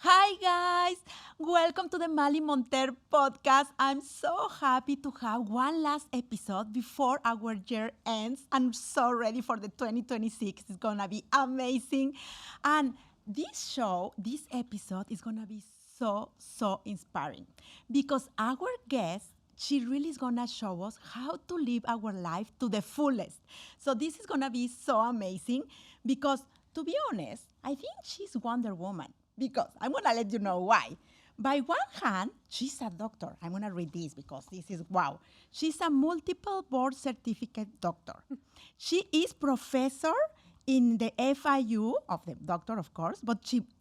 Hi, guys. Welcome to the Maly podcast. I'm so happy to have one last episode before our year ends. I'm so ready for the 2026. It's going to be amazing. And this episode is going to be so inspiring because our guest she really is gonna show us how to live our life to the fullest. So this is gonna be so amazing because, to be honest, I think she's Wonder Woman because I'm gonna let you know why. By one hand, she's a doctor. I'm gonna read this because this is wow. She's a multiple board certificate doctor. She is professor in the FIU of the doctor, of course, but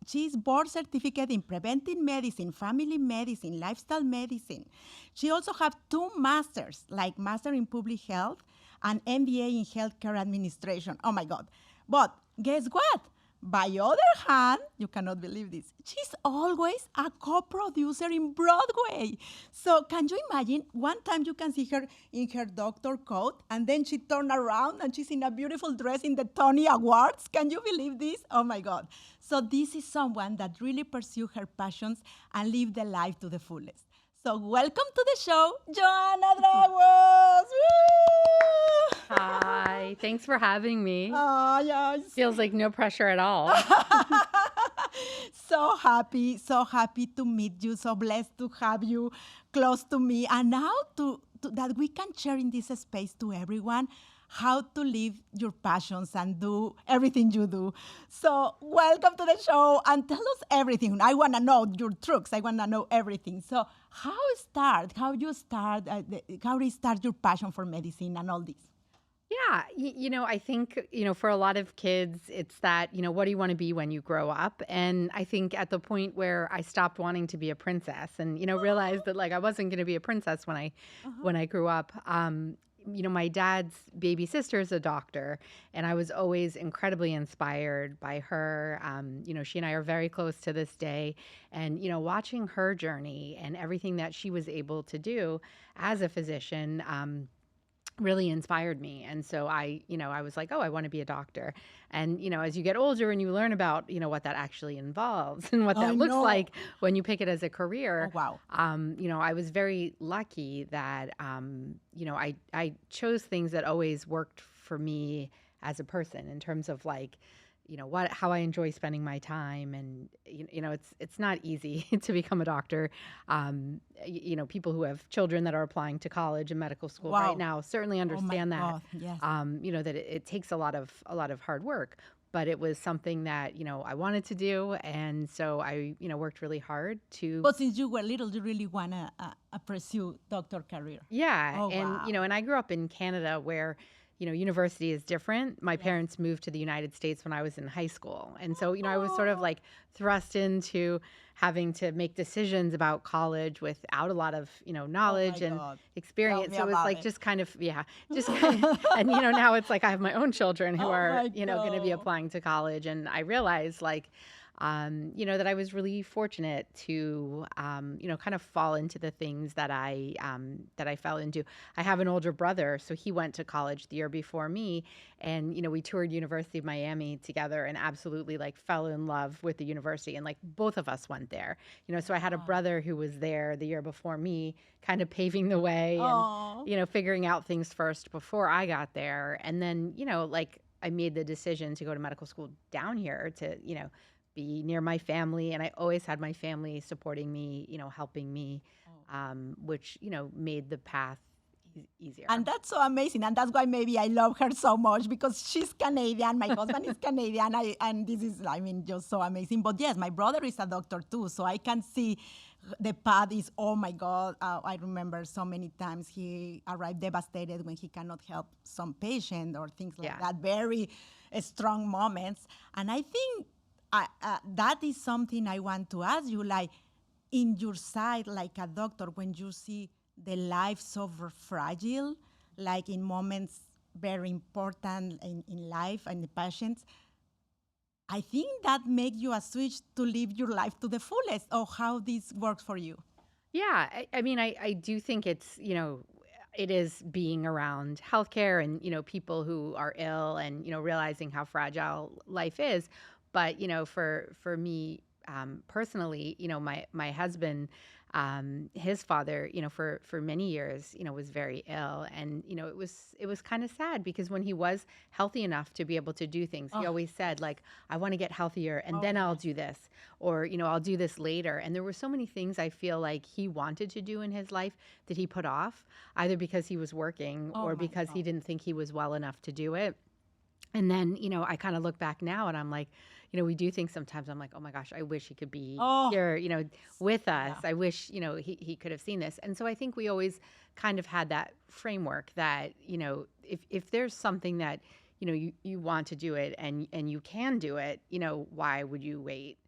she's board certificate in preventive medicine, family medicine, lifestyle medicine. She also have two masters, like master in public health and MBA in healthcare administration. Oh my God. But guess what? By other hand, you cannot believe this. She's always a co-producer in Broadway. So can you imagine? One time you can see her in her doctor coat, and then she turned around and she's in a beautiful dress in the Tony Awards. Can you believe this? Oh my God. So this is someone that really pursue her passions and live the life to the fullest. So welcome to the show, Joanna Drowos. Woo! Hi, thanks for having me. Oh, yes. Feels like no pressure at all. So happy to meet you. So blessed to have you close to me. And now to that we can share in this space to everyone how to live your passions and do everything you do. So welcome to the show and tell us everything. I want to know your tricks. I want to know everything. So how you start, how you start your passion for medicine and all this? Yeah, I think, for a lot of kids, it's that, what do you want to be when you grow up? And I think at the point where I stopped wanting to be a princess and, realized that like I wasn't going to be a princess when I grew up, my dad's baby sister is a doctor, and I was always incredibly inspired by her. She and I are very close to this day. And, watching her journey and everything that she was able to do as a physician, really inspired me. And so I was like, oh, I want to be a doctor. And, as you get older and you learn about, what that actually involves and what I that looks know. like when you pick it as a career, Oh, wow. I was very lucky that, I chose things that always worked for me as a person in terms of like, how I enjoy spending my time. And, it's not easy to become a doctor. People who have children that are applying to college and medical school Wow. right now certainly understand that, God, yes. that it takes a lot of hard work. But it was something that, I wanted to do. And so I, worked really hard to. But since you were little, you really want to pursue doctor career. Yeah. Oh, And, wow. and I grew up in Canada where, university is different. My parents moved to the United States when I was in high school. And so, I was sort of like thrust into having to make decisions about college without a lot of, knowledge and God. experience. Tell me So it was about like it. just kind of, just kind of, and, now it's like I have my own children who Oh are, my going to be God. applying to college. And I realized like, that I was really fortunate to, kind of fall into the things that I fell into. I have an older brother, so he went to college the year before me, and we toured University of Miami together, and absolutely like fell in love with the university, and like both of us went there. So I had a brother who was there the year before me, kind of paving the way, and Oh. figuring out things first before I got there, and then like I made the decision to go to medical school down here to be near my family, and I always had my family supporting me, helping me, which made the path easier. And that's so amazing. And that's why maybe I love her so much because she's Canadian. My husband is Canadian. And this is, just so amazing. But yes, my brother is a doctor too. So I can see the path is, oh my God. I remember so many times he arrived devastated when he cannot help some patient or things like Yeah. that. Very strong moments. And I think that is something I want to ask you. Like, in your side, like a doctor, when you see the life so fragile, like in moments very important in life and the patients, I think that make you a switch to live your life to the fullest, or how this works for you. Yeah, I mean, I do think it's, it is being around healthcare and, people who are ill and, realizing how fragile life is. But, for me, personally, my husband, his father, for many years, was very ill, and it was kind of sad because when he was healthy enough to be able to do things, he Oh, always said like, I want to get healthier, and oh then I'll yes. do this, or I'll do this later. And there were so many things I feel like he wanted to do in his life that he put off, either because he was working Oh or my because he God. didn't think he was well enough to do it. And then, I kind of look back now and I'm like, we do think sometimes I'm like, oh my gosh, I wish he could be Oh, here, with us. yeah. I wish, he could have seen this. And so I think we always kind of had that framework that, if there's something that, you want to do it and you can do it, why would you wait?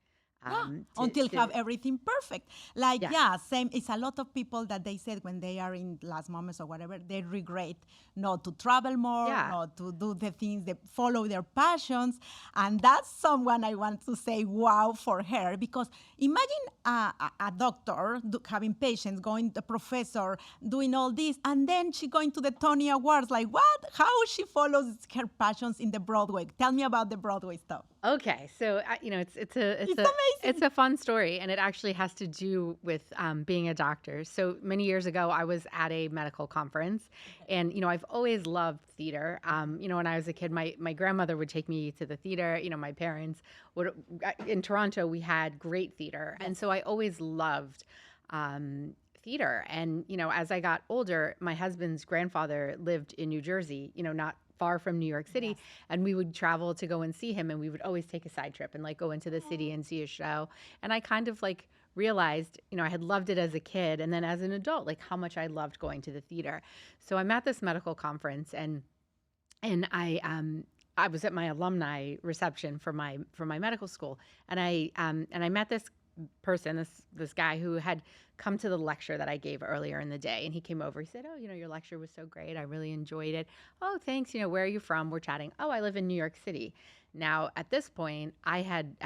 Yeah, To, until to, have everything perfect. Like, yeah, yeah, same. It's a lot of people that they said when they are in last moments or whatever, they regret not to travel more, yeah, not to do the things that follow their passions. And that's someone I want to say wow for her, because imagine a doctor having patients, going to professor, doing all this, and then she going to the Tony Awards. Like, what? How she follows her passions in the Broadway? Tell me about the Broadway stuff. Okay, so It's it's amazing. a fun story, and it actually has to do with being a doctor. So many years ago, I was at a medical conference, and I've always loved theater. When I was a kid, my grandmother would take me to the theater. My parents would in Toronto we had great theater, and Yes. so I always loved. Theater. And, as I got older, my husband's grandfather lived in New Jersey, not far from New York City. Yes. And we would travel to go and see him. And we would always take a side trip and like go into the city and see a show. And I kind of like realized, I had loved it as a kid. And then as an adult, like how much I loved going to the theater. So I'm at this medical conference and I was at my alumni reception for my medical school, and I met this person, this guy who had come to the lecture that I gave earlier in the day, and he came over. He said, "Oh, your lecture was so great. I really enjoyed it. Oh, thanks. Where are you from?" We're chatting. "Oh, I live in New York City." Now, at this point, I had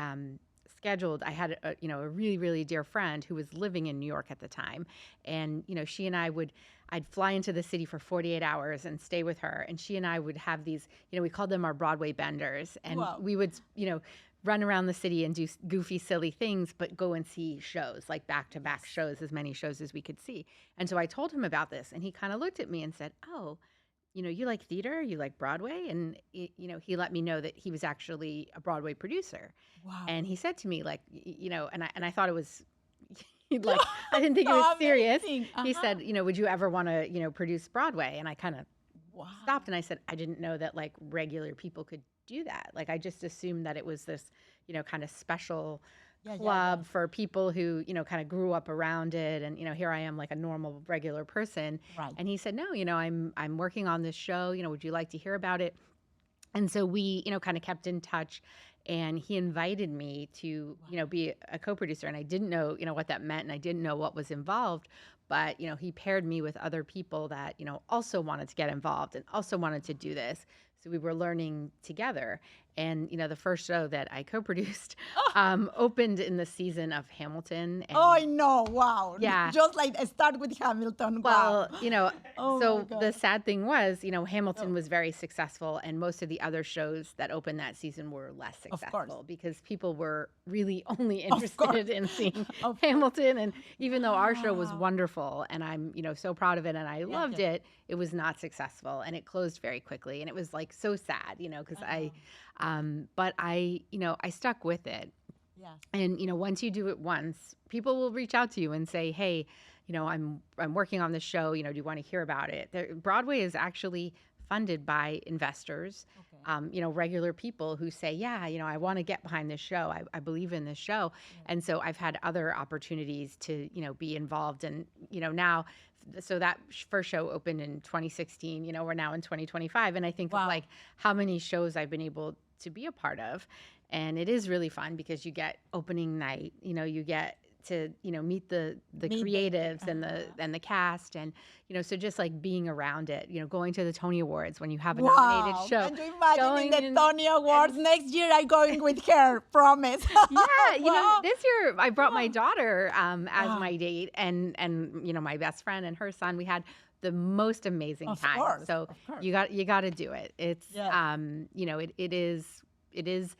scheduled. I had a really really dear friend who was living in New York at the time, and she and I'd fly into the city for 48 hours and stay with her. And she and I would have these, we called them our Broadway benders. And Wow. we would, run around the city and do goofy, silly things, but go and see shows, like back to back shows, as many shows as we could see. And so I told him about this, and he kind of looked at me and said, "Oh, you like theater? You like Broadway?" And, he let me know that he was actually a Broadway producer. Wow. And he said to me, like, and I thought it was, like, I didn't think it was So serious. amazing. He Uh-huh. said, "Would you ever want to, produce Broadway?" And I kind of Wow. stopped and I said, "I didn't know that like regular people could do that. Like, I just assumed that it was this, kind of special Yeah, yeah, yeah. club for people who, kind of grew up around it. And, here I am like a normal, regular person." Right. And he said, "No, I'm working on this show. Would you like to hear about it?" And so we, kind of kept in touch, and he invited me to, be a co-producer. And I didn't know, what that meant, and I didn't know what was involved. But, he paired me with other people that, also wanted to get involved and also wanted to do this. So we were learning together. And, the first show that I co-produced opened in the season of Hamilton. Oh, I And know. Wow. yeah, Just like start with Hamilton. Wow. well, Oh my so the God. sad thing was, Hamilton Oh, was very successful, and most of the other shows that opened that season were less of course. successful because people were really only Of course. interested in seeing Of course. Hamilton. And even though our show was Wow. wonderful and I'm, so proud of it and I Yes, loved yes. it was not successful, and it closed very quickly. And it was like so sad, because I know. but I stuck with it. Yes. And once you do it once, people will reach out to you and say, "Hey, I'm working on this show. Do you want to hear about it?" Broadway is actually funded by investors, Okay. regular people who say, "Yeah, I want to get behind this show. I believe in this show." Yeah. And so I've had other opportunities to, be involved. And, now, so that first show opened in 2016. We're now in 2025. And I think of Wow. like how many shows I've been able to be a part of. And it is really fun because you get opening night, you get to, meet the Meet creatives and uh-huh. the cast. And, so just like being around it, going to the Tony Awards when you have a nominated Wow. show, Can you imagine in going the in Tony Awards and next year? I going with her. Promise. yeah, Wow. this year I brought my Wow. daughter as Wow. my date, and my best friend and her son. We had the most amazing Of time. course. So Of course. you got to do it. It's Yes. it is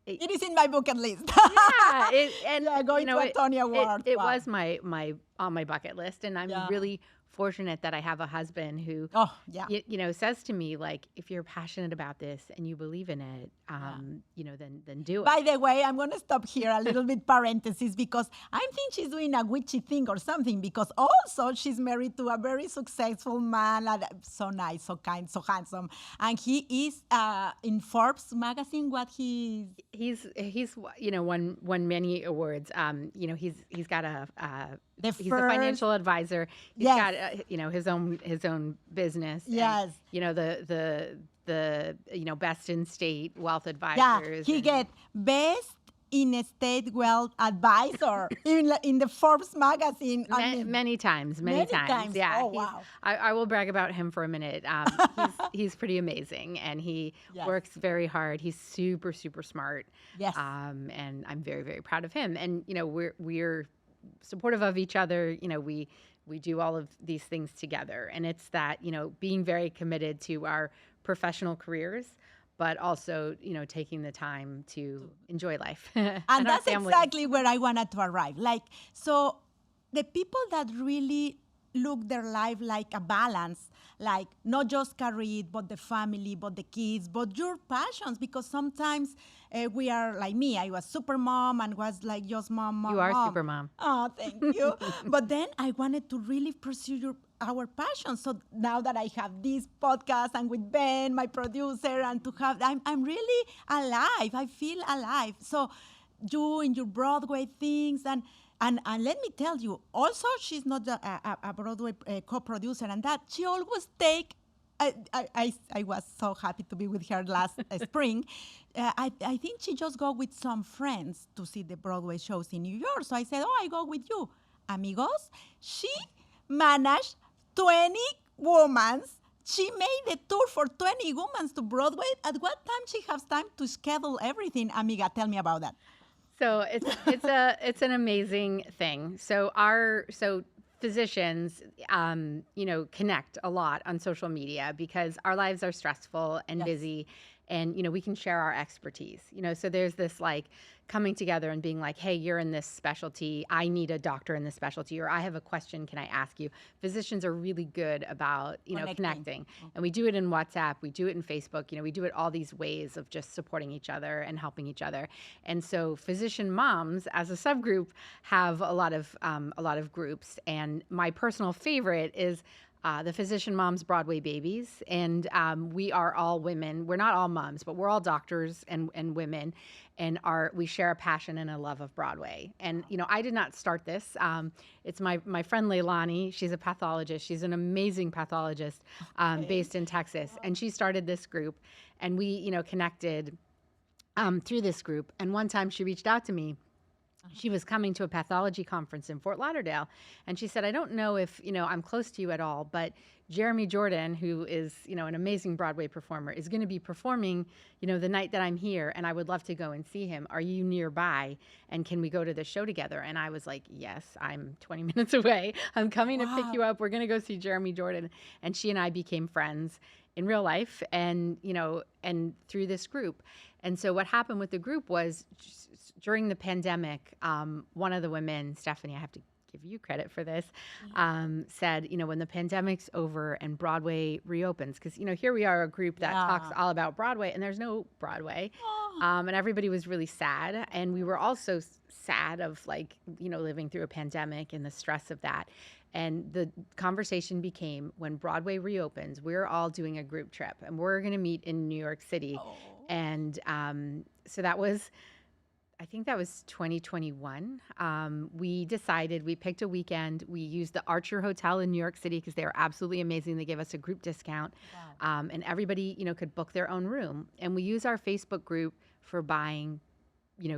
It is in my bucket list. yeah, and Yeah, going to a Tony Award. it Wow. was my on my bucket list, and I'm Yeah. really fortunate that I have a husband who Oh, yeah. says to me, like, if you're passionate about this and you believe in it, then do it. By the way, I'm going to stop here a little bit parenthesis because I think she's doing a witchy thing or something because also she's married to a very successful man, so nice, so kind, so handsome. And he is in Forbes magazine, He's won many awards. He's got he's a financial advisor. He's got his own business. Yes. And, the best in state wealth Yeah, advisors. he get best in state wealth advisor in the Forbes magazine. Many times. Many times. Yeah. Oh, wow. I will brag about him for a minute. He's pretty amazing, and he works very hard. He's super, super smart. Yes. And I'm very, very proud of him. And we're supportive of each other. We do all of these things together, and it's that being very committed to our professional careers, but also taking the time to enjoy life. And our that's family. exactly where I wanted to arrive. So the people that really look their life like a balance, like not just career, but the family, but the kids, but your passions, because sometimes we are like me. I was super mom and was like just mom. You are super mom. Oh, thank you. But then I wanted to really pursue our passion. So now that I have this podcast and with Ben, my producer, and to have, I'm really alive. I feel alive. So you in your Broadway things and let me tell you, also she's not a Broadway co-producer and that. She always take, I was so happy to be with her last spring. I think she just go with some friends to see the Broadway shows in New York. So I said, I go with you. Amigos, she managed 20 women. She made a tour for 20 women to Broadway. At what time she has time to schedule everything? Amiga, tell me about that. So it's an amazing thing. So physicians, connect a lot on social media because our lives are stressful and busy, and we can share our expertise. So there's this like coming together and being like, hey, you're in this specialty. I need a doctor in this specialty, or I have a question. Can I ask you? Physicians are really good about, connecting. And we do it in WhatsApp. We do it in Facebook. We do it all these ways of just supporting each other and helping each other. And so physician moms as a subgroup have a lot of groups. And my personal favorite is the Physician Moms Broadway Babies. And we are all women. We're not all moms, but we're all doctors and women. And we share a passion and a love of Broadway. And, I did not start this. It's my friend Leilani. She's a pathologist. She's an amazing pathologist based in Texas. And she started this group. And we, connected through this group. And one time she reached out to me. She was coming to a pathology conference in Fort Lauderdale, and she said, I don't know if, I'm close to you at all, but Jeremy Jordan, who is, an amazing Broadway performer, is going to be performing, the night that I'm here, and I would love to go and see him. Are you nearby, and can we go to the show together? And I was like, yes, I'm 20 minutes away. I'm coming to pick you up. We're going to go see Jeremy Jordan. And she and I became friends in real life and through this group. And so what happened with the group was during the pandemic, one of the women, Stephanie, I have to give you credit for this, said, when the pandemic's over and Broadway reopens, because, here we are, a group that talks all about Broadway, and there's no Broadway. And everybody was really sad. And we were also sad of living through a pandemic and the stress of that. And the conversation became, when Broadway reopens, we're all doing a group trip and we're going to meet in New York City. And so that was, I think that was 2021. We picked a weekend. We used the Archer Hotel in New York City because they were absolutely amazing. They gave us a group discount. Wow. And everybody, could book their own room. And we use our Facebook group for buying,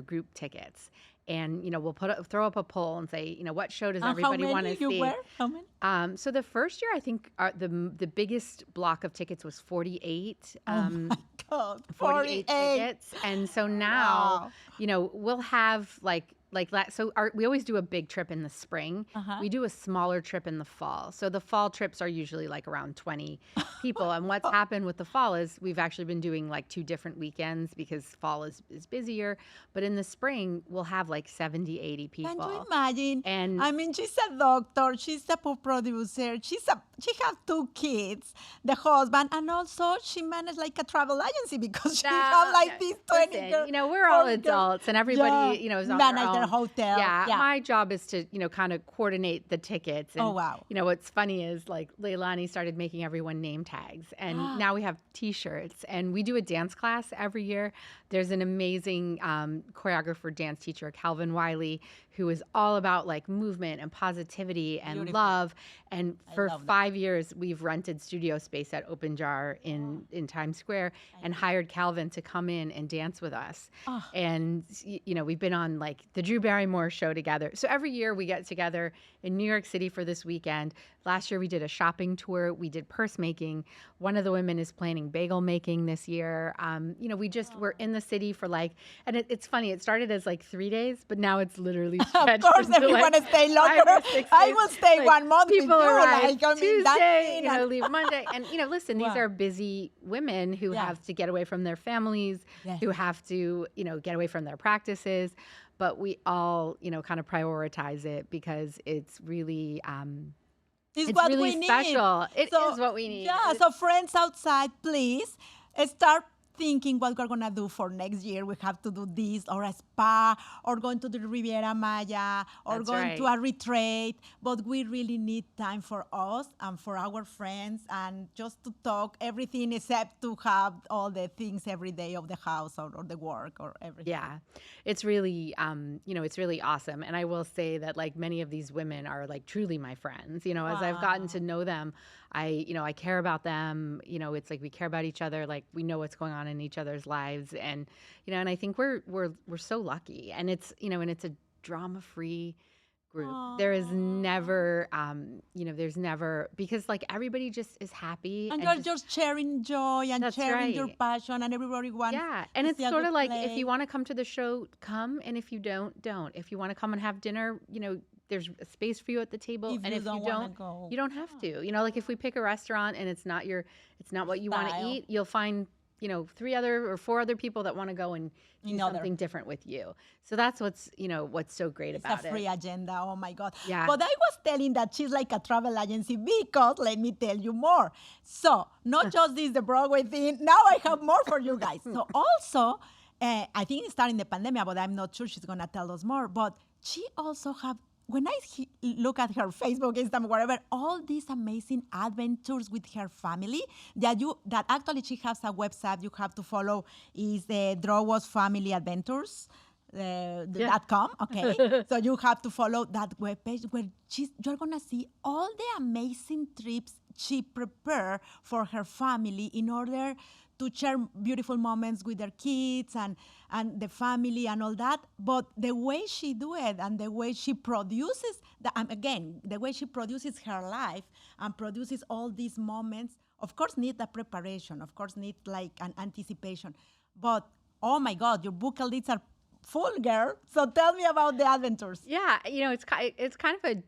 group tickets. And, we'll throw up a poll and say, what show does everybody want to see? How many? So the first year, I think the biggest block of tickets was 48. My God, 48 tickets. And so now, we'll have we always do a big trip in the spring. We do a smaller trip in the fall. So the fall trips are usually like around 20 people. And what's happened with the fall is we've actually been doing like 2 different weekends because fall is busier. But in the spring, we'll have like 70, 80 people. Can you imagine? And I mean, she's a doctor, she's a producer, she has 2 kids, the husband, and also she managed like a travel agency because she have like these 20 listen, we're all adults and everybody, is on manage their their own. hotel. Yeah, my job is to, kind of coordinate the tickets. And, Oh, wow. What's funny is like Leilani started making everyone name tags, and now we have T-shirts, and we do a dance class every year. There's an amazing choreographer, dance teacher, Calvin Wiley, who is all about like movement and positivity and love. And for 5 years, we've rented studio space at Open Jar in Times Square and hired Calvin to come in and dance with us. And, we've been on like the Drew Barrymore show together. So every year we get together in New York City for this weekend. Last year we did a shopping tour. We did purse making. One of the women is planning bagel making this year. We're in the city for like, and it's funny. It started as like 3 days, but now it's literally stretched. Of course, into everyone like stay longer. 5 or 6 I days. will stay Like, 1 month with people you. arrive Like, I mean, Tuesday, leave Monday. And, listen, these Wow. are busy women who have to get away from their families, who have to, get away from their practices. But we all, kind of prioritize it because it's really It's what really we need. special. It So, is what we need. Yeah, so friends outside, please start thinking what we're going to do for next year. We have to do this, or a spa, or going to the Riviera Maya, or That's going right. to a retreat. But we really need time for us and for our friends and just to talk everything except to have all the things every day of the house or the work or everything. Yeah, it's really, it's really awesome. And I will say that like many of these women are like truly my friends, as I've gotten to know them, I care about them, it's like we care about each other. Like we know what's going on in each other's lives. And, and I think we're so lucky, and it's a drama-free group. There is never, because like everybody just is happy. And you're just sharing joy and That's sharing your right. passion, and everybody wants And to it's see a sort of good like play. if you want to come to the show, come, and if you don't. If you want to come and have dinner, there's a space for you at the table. If And you if don't you wanna don't, go. you don't have to. Like if we pick a restaurant and it's not what you want to Style. eat, you'll find 3 other or 4 other people that want to go and do Another. something different with you. So that's what's so great It's about a free it. agenda. Oh my God. Yeah. But I was telling that she's like a travel agency because let me tell you more. So not just this, the Broadway thing. Now I have more for you guys. So also, I think it's starting the pandemic, but I'm not sure she's going to tell us more. But she also have, when I look at her Facebook, Instagram, whatever, all these amazing adventures with her family that actually she has a website you have to follow is the Drowos Family Adventures. .com, okay? So you have to follow that webpage where you're going to see all the amazing trips she prepared for her family in order to share beautiful moments with their kids and the family and all that. But the way she do it and the way she produces, the way she produces her life and produces all these moments, of course, need a preparation, of course, need like an anticipation. But, oh my God, your bucket lists are full, girl. So tell me about the adventures. Yeah, it's kind of a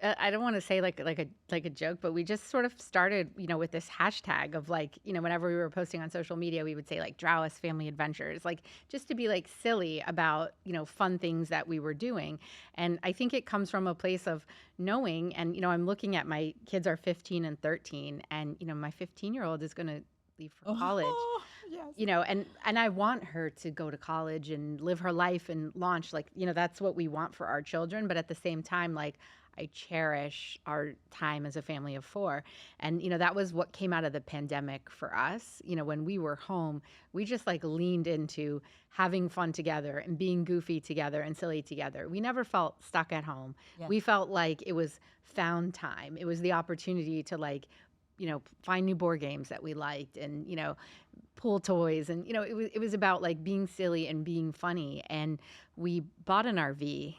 I don't want to say like a joke, but we just sort of started, with this hashtag of like, whenever we were posting on social media, we would say like Drowos Family Adventures, like just to be like silly about, fun things that we were doing. And I think it comes from a place of knowing, and, I'm looking at my kids are 15 and 13, and, my 15-year-old is going to leave for college. Yes. And I want her to go to college and live her life and launch, like, that's what we want for our children. But at the same time, like, I cherish our time as a family of 4. And, that was what came out of the pandemic for us. When we were home, we just like leaned into having fun together and being goofy together and silly together. We never felt stuck at home. Yeah. We felt like it was found time. It was the opportunity to like, find new board games that we liked and, pool toys. And, it was about like being silly and being funny. And we bought an RV.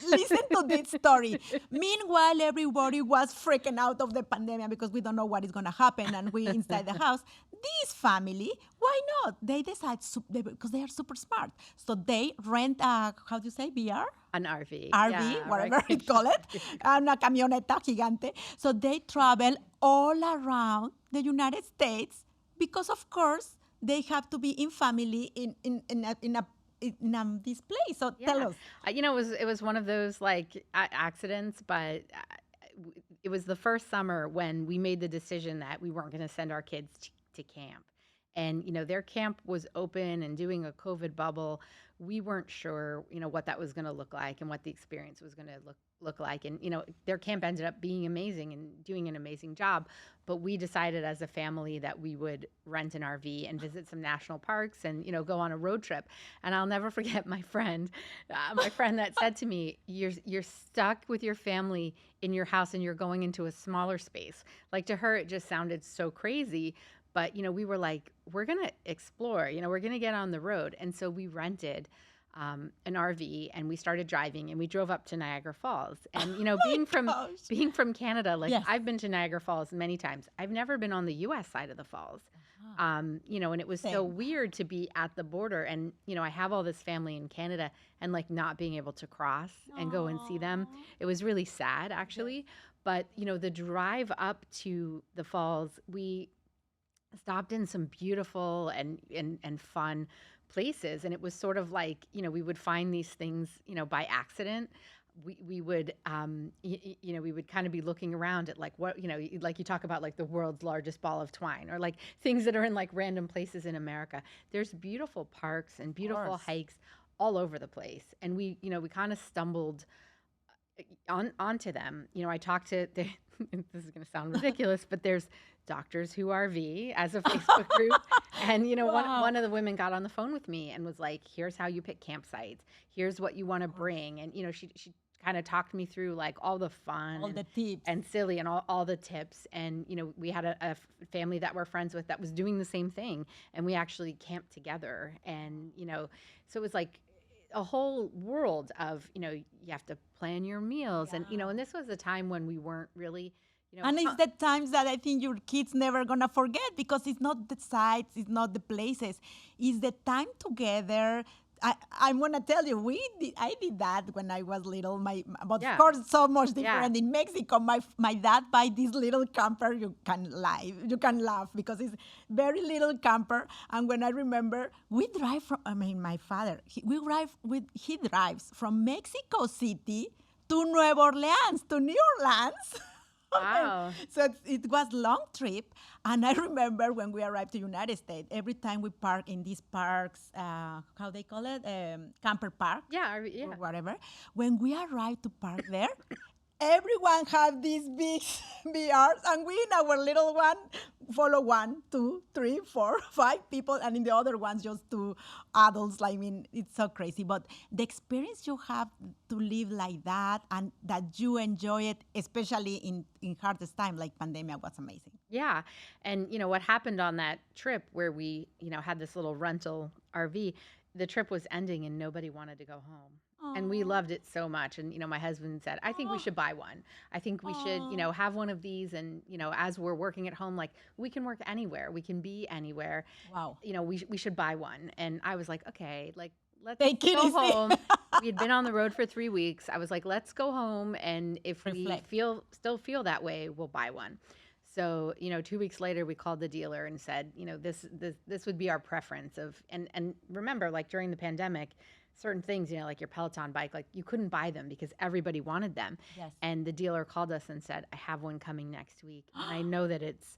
Listen to this story. Meanwhile, everybody was freaking out of the pandemic because we don't know what is going to happen and we inside the house. this family, why not? They decide because they are super smart. So they rent a, how do you say, VR? An RV. RV, Yeah, whatever it call it, una camioneta gigante. So they travel all around the United States because, of course, they have to be in family in this place. So tell Yeah. us. It was one of those like accidents, but it was the first summer when we made the decision that we weren't going to send our kids to camp. And, their camp was open and doing a COVID bubble. We weren't sure, what that was going to look like and what the experience was going to look like. And, their camp ended up being amazing and doing an amazing job. But we decided as a family that we would rent an RV and visit some national parks and, go on a road trip. And I'll never forget my friend that said to me, you're stuck with your family in your house and you're going into a smaller space. Like, to her, it just sounded so crazy. But, we were like, we're going to explore, we're going to get on the road. And so we rented an RV and we started driving and we drove up to Niagara Falls. And, being from Canada, like, Yes. I've been to Niagara Falls many times. I've never been on the US side of the falls. And it was so Same. weird to be at the border. And, I have all this family in Canada and like not being able to cross and go and see them. Aw. It was really sad, actually. But, the drive up to the falls, we stopped in some beautiful and fun places, and it was sort of like, we would find these things, by accident. We would we would kind of be looking around at like what, like you talk about like the world's largest ball of twine, or like things that are in like random places in America. There's beautiful parks and beautiful Course. hikes all over the place, and we kind of stumbled onto them. I talked to this is going to sound ridiculous, but there's Doctors Who RV as a Facebook group. And, Wow. one of the women got on the phone with me and was like, here's how you pick campsites. Here's what you want to bring. And, she kind of talked me through like all the fun All the tips. and silly and all the tips. And, we had a family that we're friends with that was doing the same thing. And we actually camped together. And, so it was like a whole world of, you have to plan your meals. And, and this was a time when we weren't really, And it's the times that I think your kids never gonna forget, because it's not the sites, it's not the places, it's the time together. I'm gonna tell you, I did that when I was little. But Yeah. of course, so much Yeah. different in Mexico. My dad buy this little camper. You can laugh because it's very little camper. And when I remember, we drive from. I mean, my father. He drives from Mexico City to Nueva Orleans to New Orleans. Wow. So it was long trip, and I remember when we arrived to United States, every time we park in these parks, how they call it, camper park Yeah. or whatever. When we arrived to park there, everyone had these big VRs, and we in our little one follow 1, 2, 3, 4, 5 people, and in the other ones just 2 adults. I mean, it's so crazy. But the experience you have to live like that, and that you enjoy it, especially in hardest time like pandemic, was amazing. Yeah. And, what happened on that trip where we, had this little rental RV, the trip was ending and nobody wanted to go home. And we Aw. loved it so much. And, my husband said, I think we should buy one. I think we should, Aw. have one of these. And, as we're working at home, like, we can work anywhere. We can be anywhere. Wow. We should buy one. And I was like, okay, like, let's Take it go easy. home. We had been on the road for 3 weeks. I was like, let's go home. And if Reflect. we still feel that way, we'll buy one. So, 2 weeks later, we called the dealer and said, this would be our preference of, and remember, like during the pandemic, certain things, like your Peloton bike, like you couldn't buy them because everybody wanted them. Yes. And the dealer called us and said, I have one coming next week. And I know that it's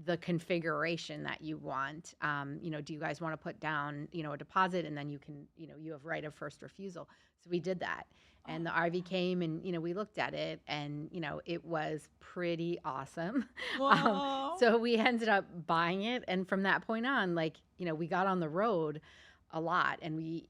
the configuration that you want. Do you guys want to put down, a deposit, and then you can, you have right of first refusal. So we did that. And the RV came and, we looked at it and, it was pretty awesome. Wow. So we ended up buying it. And from that point on, like, we got on the road a lot, and we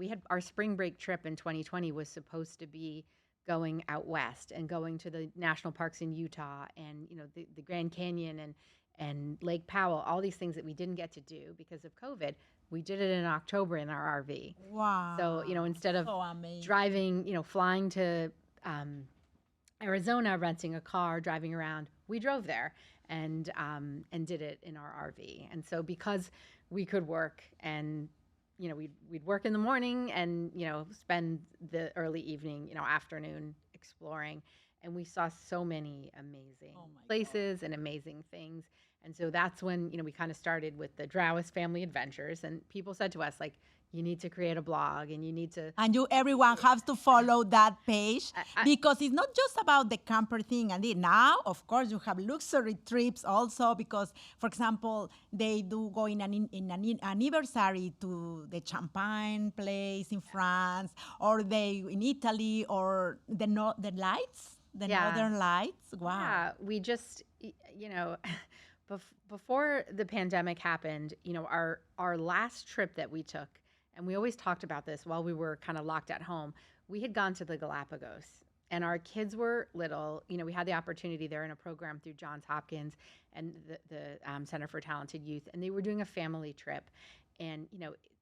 had our spring break trip in 2020 was supposed to be going out west and going to the national parks in Utah and, the Grand Canyon and Lake Powell, all these things that we didn't get to do because of COVID. We did it in October in our RV. Wow. So, instead of so amazing. driving, flying to Arizona, renting a car, driving around, we drove there. and did it in our RV. And so because we could work and we'd work in the morning and spend the early evening, afternoon exploring, and we saw so many amazing Oh my God. places and amazing things. And so that's when we kind of started with the Drowos Family Adventures, and people said to us like, you need to create a blog and you need to. And everyone has to follow that page I, because it's not just about the camper thing. And now, of course, you have luxury trips also because, for example, they do go in an anniversary to the Champagne place in France, or they in Italy, or the lights, the Yeah. Northern Lights. Wow. Yeah, we just, before the pandemic happened, our last trip that we took, and we always talked about this while we were kind of locked at home, we had gone to the Galapagos, and our kids were little. We had the opportunity there in a program through Johns Hopkins and the Center for Talented Youth, and they were doing a family trip, and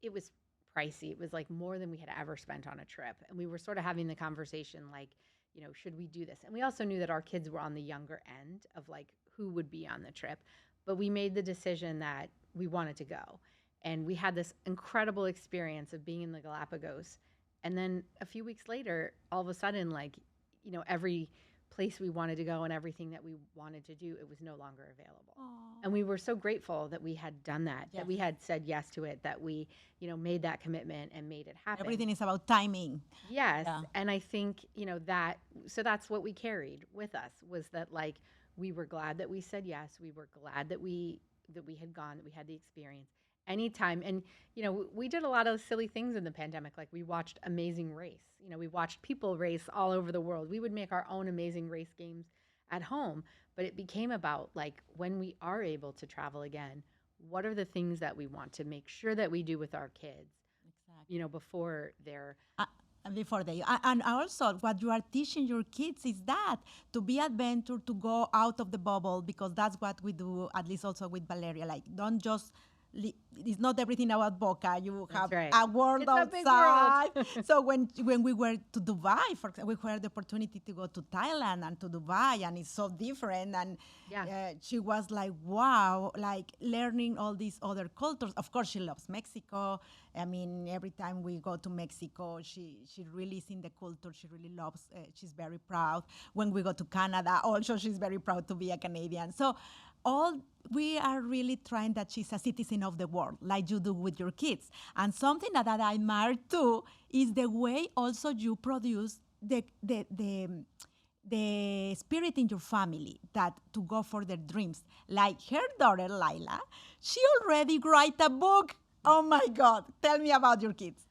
it was pricey. It was like more than we had ever spent on a trip, and we were sort of having the conversation like, should we do this? And we also knew that our kids were on the younger end of like who would be on the trip, but we made the decision that we wanted to go. And we had this incredible experience of being in the Galapagos. And then a few weeks later, all of a sudden, like, every place we wanted to go and everything that we wanted to do, it was no longer available. Aw. And we were so grateful that we had done that, Yes. that we had said yes to it, that we, made that commitment and made it happen. Everything is about timing. Yes. Yeah. And I think, so that's what we carried with us, was that like, we were glad that we said yes. We were glad that we had gone, that we had the experience anytime. And, we did a lot of silly things in the pandemic. Like we watched Amazing Race. We watched people race all over the world. We would make our own Amazing Race games at home, but it became about like, when we are able to travel again, what are the things that we want to make sure that we do with our kids, Exactly. before they're. And before and also what you are teaching your kids is that to be adventure, to go out of the bubble, because that's what we do, at least also with Valeria. Like, don't just. It's not everything about Boca. You That's have right. a world It's a big outside. world. So when we were to Dubai, for example, we had the opportunity to go to Thailand and to Dubai, and it's so different. And Yeah. she was like, wow, like learning all these other cultures. Of course, she loves Mexico. I mean, every time we go to Mexico, she really is in the culture. She really loves. She's very proud. When we go to Canada, also she's very proud to be a Canadian. So we are really trying that she's a citizen of the world, like you do with your kids. And something that I admire too is the way also you produce the spirit in your family that to go for their dreams. Like her daughter, Lila, she already write a book. Oh my God. Tell me about your kids.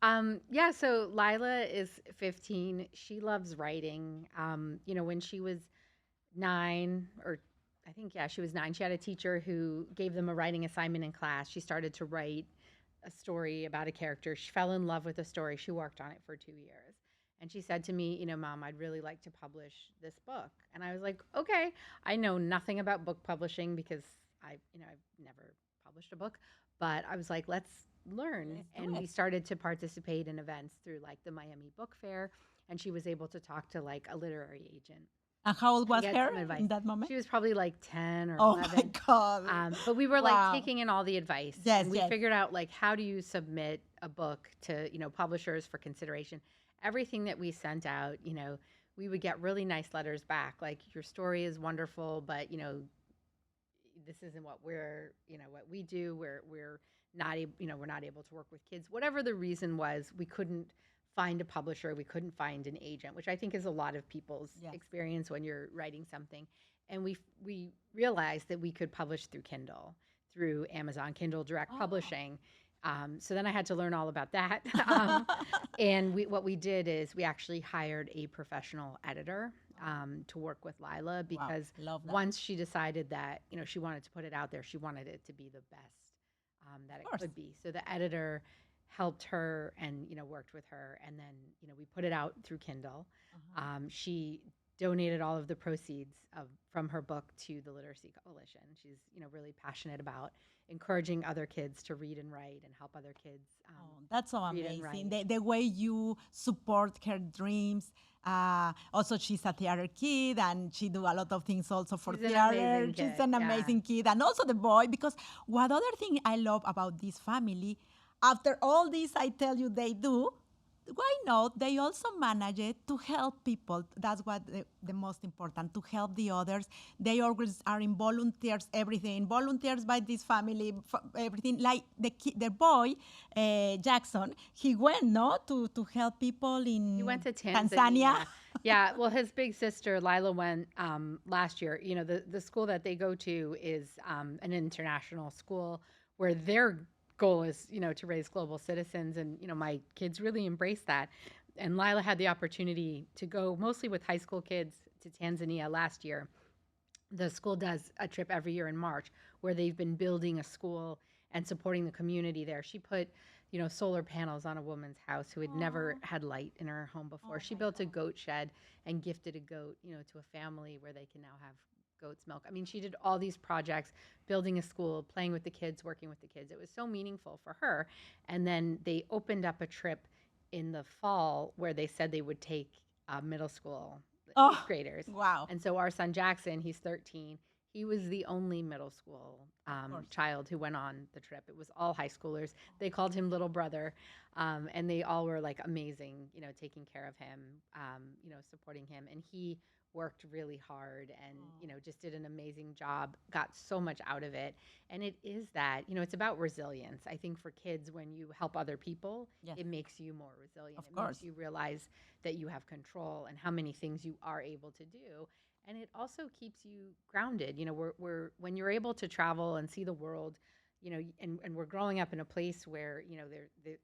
Yeah, so Lila is 15. She loves writing. When she was 9, or I think, yeah, she was 9, she had a teacher who gave them a writing assignment in class. She started to write a story about a character. She fell in love with the story. She worked on it for 2 years. And she said to me, Mom, I'd really like to publish this book. And I was like, okay. I know nothing about book publishing because I've never published a book. But I was like, let's learn. Let's do And it. we started to participate in events through like the Miami Book Fair. And she was able to talk to like a literary agent. And how old and was get her some advice. in that moment? She was probably like 10 or Oh 11. my God. But we were Wow. like taking in all the advice. Yes, and we yes. figured out like, how do you submit a book to, publishers for consideration? Everything that we sent out, we would get really nice letters back. Like, your story is wonderful, but, this isn't what what we do. We're not able, we're not able to work with kids. Whatever the reason was, we couldn't find a publisher, we couldn't find an agent, which I think is a lot of people's Yes. experience when you're writing something. And we realized that we could publish through Kindle, through Amazon Kindle Direct Oh. Publishing. So then I had to learn all about that. And what we did is we actually hired a professional editor to work with Lila, because Love that. once she decided that, she wanted to put it out there, she wanted it to be the best that it course. could be. So the editor helped her and, worked with her. And then, we put it out through Kindle. Uh-huh. She donated all of the proceeds from her book to the Literacy Coalition. She's, really passionate about encouraging other kids to read and write and help other kids That's so read and amazing. write. The way you support her dreams. Also, she's a theater kid and she do a lot of things also for She's an theater. amazing She's kid. an Yeah. amazing kid. And also the boy, because what other thing I love about this family, after all this I tell you they do, why not? They also manage it to help people. That's what the most important, to help the others. They always are in volunteers, everything. Volunteers by this family, everything. Like the boy, Jackson, he went, no, to help people in He went to Tanzania. Tanzania. Yeah, well, his big sister Lila went last year. The school that they go to is an international school where their goal is, to raise global citizens, and my kids really embrace that. And Lila had the opportunity to go mostly with high school kids to Tanzania last year. The school does a trip every year in March where they've been building a school and supporting the community there. She put, solar panels on a woman's house who had never had light in her home before. She built a goat shed and gifted a goat, to a family where they can now have goat's milk. I mean, she did all these projects, building a school, playing with the kids, working with the kids. It was so meaningful for her. And then they opened up a trip in the fall where they said they would take middle school eighth graders. Wow. And so our son Jackson, he's 13. He was the only middle school child who went on the trip. It was all high schoolers. They called him little brother, and they all were like amazing, taking care of him, supporting him. And he worked really hard and, just did an amazing job, got so much out of it. And it is that, it's about resilience. I think for kids, when you help other people, Yes. it makes you more resilient. Of It course. makes you realize that you have control and how many things you are able to do. And it also keeps you grounded. When you're able to travel and see the world, and we're growing up in a place where,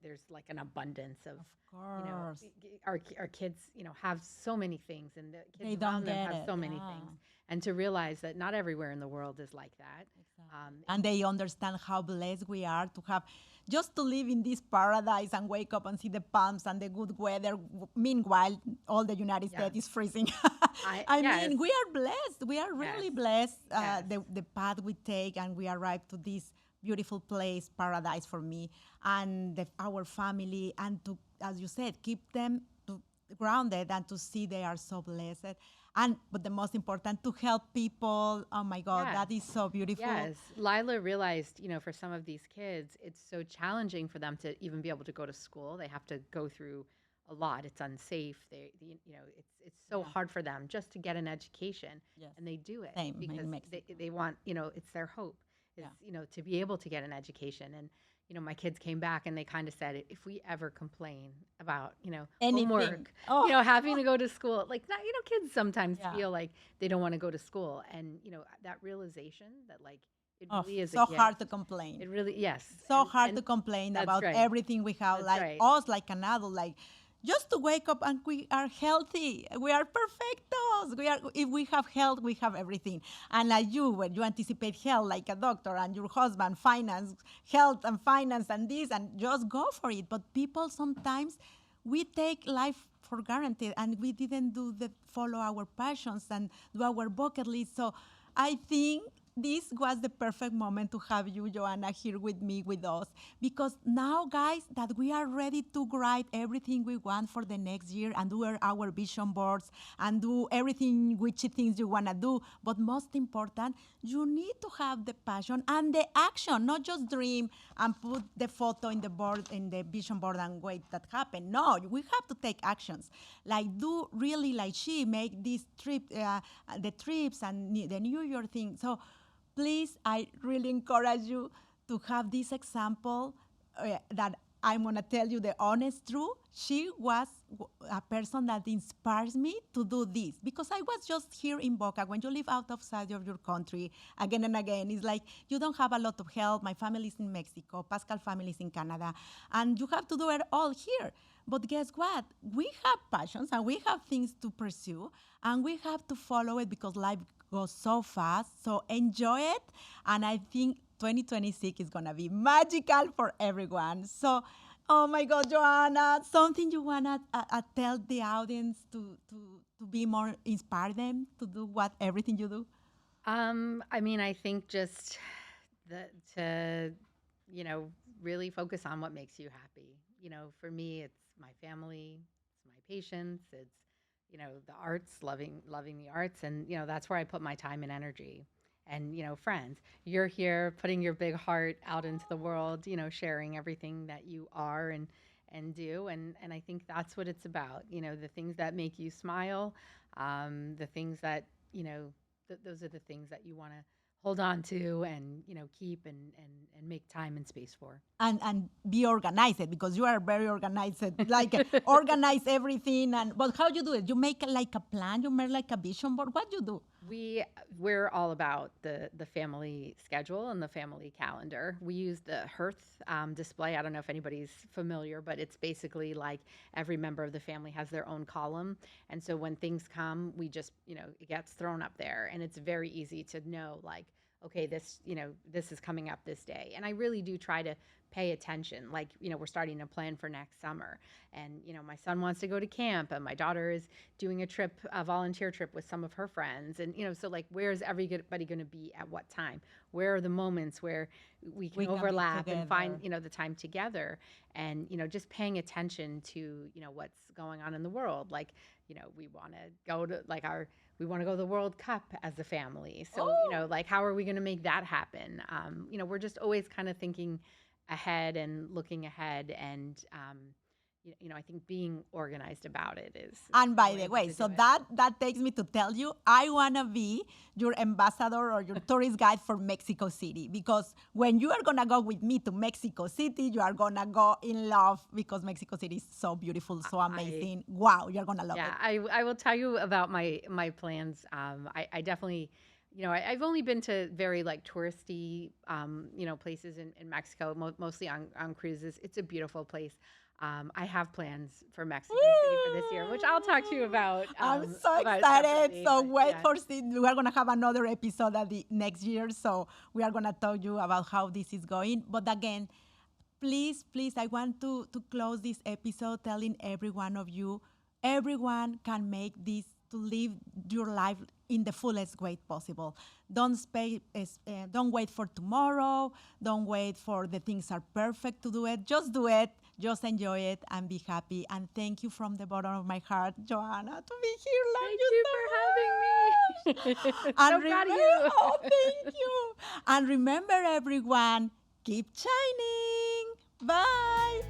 there's like an abundance of course. our kids, have so many things, and the They kids don't around them get have it, so many yeah. things. And to realize that not everywhere in the world is like that. And they understand how blessed we are to have just to live in this paradise and wake up and see the palms and the good weather. Meanwhile, all the United Yeah. States is freezing. Yes. We are blessed. We are really Yes. blessed. Yes. The path we take, and we arrive to this beautiful place, paradise for me, and our family, and to, as you said, keep them grounded and to see they are so blessed. But the most important, to help people. Oh my God, Yeah. that is so beautiful. Yes, Lila realized, for some of these kids, it's so challenging for them to even be able to go to school. They have to go through a lot. It's unsafe. It's so hard for them just to get an education, Yes. and they do it Same in because Mexico. they want, it's their hope is, Yeah. to be able to get an education. And my kids came back and they kind of said, if we ever complain about, Anything. homework, Oh. having to go to school, like not, kids sometimes Yeah. feel like they don't want to go to school, and that realization that like it Oh, really is so a gift. hard to complain. It really, yes. So And- hard and to complain that's about right. everything we have, That's like right. us, like an adult, like just to wake up and we are healthy. We are perfectos. If we have health, we have everything. And like you, when you anticipate health, like a doctor, and your husband, finance, health and finance, and this, and just go for it. But people sometimes we take life for granted, and we didn't follow our passions and do our bucket list. So I think this was the perfect moment to have you, Joanna, here with me, with us, because now, guys, that we are ready to write everything we want for the next year and do our vision boards and do everything which things you want to do. But most important, you need to have the passion and the action, not just dream and put the photo in the board, in the vision board, and wait that happen. No, we have to take actions. Like do really like she make this trip, the trips and the New York thing. So please, I really encourage you to have this example that I'm going to tell you the honest truth. She was a person that inspires me to do this, because I was just here in Boca. When you live outside of your country again and again, it's like you don't have a lot of help. My family is in Mexico, Pascal family is in Canada, and you have to do it all here. But guess what? We have passions and we have things to pursue, and we have to follow it because life goes so fast. So enjoy it. And I think 2026 is going to be magical for everyone. So Oh my God, Joanna, something you wanna tell the audience to be more inspire them to do what everything you do? I mean, I think just the to, you know, really focus on what makes you happy. For me, it's my family, it's my patients, it's, the arts, loving the arts, and that's where I put my time and energy. And friends, you're here putting your big heart out into the world, sharing everything that you are and do, and I think that's what it's about. The things that make you smile, the things that those are the things that you want to hold on to and keep and make time and space for. And be organized because you are very organized, like organize everything. And but how you do it? You make like a plan, you make like a vision board. What you do? we we're all about the family schedule and the family calendar. We use the Hearth display. I don't know if anybody's familiar, but it's basically like every member of the family has their own column, and so when things come, we just it gets thrown up there, and it's very easy to know, like, okay, this is coming up this day. And I really do try to pay attention. Like, we're starting to plan for next summer, and my son wants to go to camp, and my daughter is doing a volunteer trip with some of her friends, and so, like, where is everybody going to be at what time? Where are the moments where we can We can be overlap and find together. the time together, and just paying attention to what's going on in the world. Like, we want to go to like our we want to go to the World Cup as a family. So, Oh, like, how are we going to make that happen? We're just always kind of thinking ahead and looking ahead, and I think being organized about it is and by the the way way, to do so it. that takes me to tell you, I wanna be your ambassador or your tourist guide for Mexico City because when you are gonna go with me to Mexico City, you are gonna go in love because Mexico City is so beautiful, so I amazing. Wow, you're gonna love Yeah, it. I will tell you about my plans. I definitely, I've only been to very, like, touristy, places in Mexico, mostly on cruises. It's a beautiful place. I have plans for Mexico City for this year, which I'll talk to you I'm so about excited. separately. So But wait yeah. for we are gonna have another episode at the next year. So we are gonna tell you about how this is going. But again, please, please, I want to close this episode telling every one of you, everyone can make this to live your life in the fullest way possible. Don't wait for tomorrow. Don't wait for the things are perfect to do it. Just do it. Just enjoy it and be happy. And thank you from the bottom of my heart, Joanna, to be here. Love Thank you you so for having much. me. And So proud of remember, you. oh, thank you. And remember, everyone, keep shining. Bye.